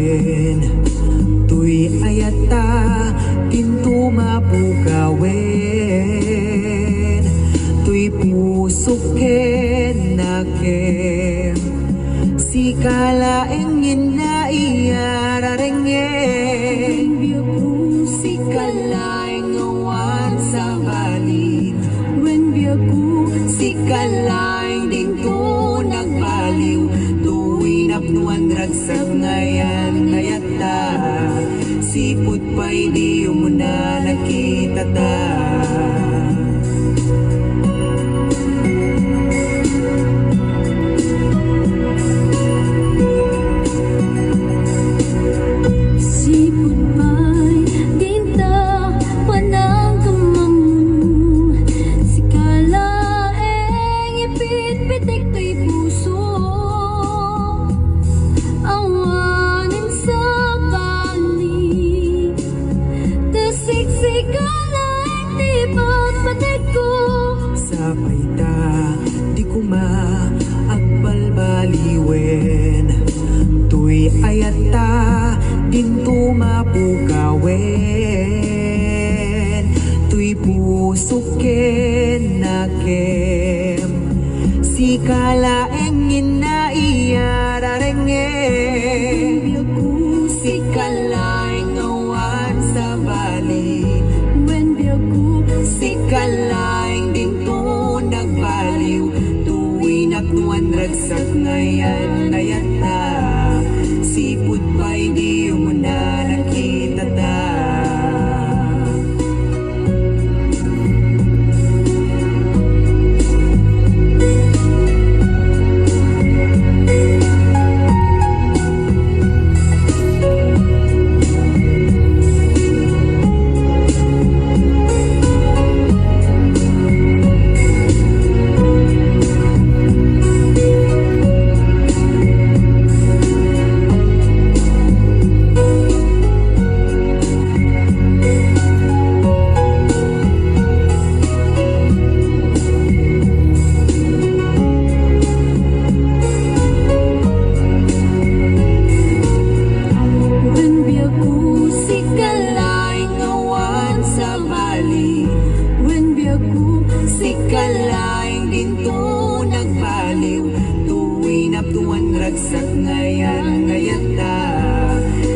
wen. Tuy ayata pintu mapukawen. Tuy pusuken nakem. SIKA LAENG inaiyararengeng. SIKA LAENG awan sa balin. When biyaku SIKA LAENG din to nagbaliw. Tuwin apnuan ragsak ngayan nayata. Sipot pa'y di mo na nakita ta. Sabay ta, di ko maagbalbaliwen. Tuy ayata, din tumapukawen. Tuy pusuken nakem. SIKA LAENG inaiyararengeng. SIKA LAENG awan sa balin. when biyaku SIKA LAENG din to nagbaliw. Tuwin apnuan ragsak ngayan nayata. Sipot pa'y di mo na nakita ta. SIKA LAENG din to nagbaliw. Tuwin aptuan ragsak ngayan ngayata.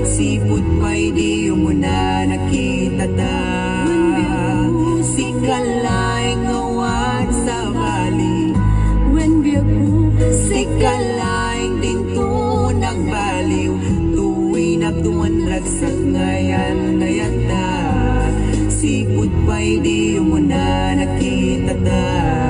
Sipot pa'y di mo na nakita ta. SIKA LAENG awan sa bali. when biyaku SIKA LAENG din to nagbaliw. Tuwin aptuan ragsak ngayan ngayata. Sipot pa'y di mo na nakita ta.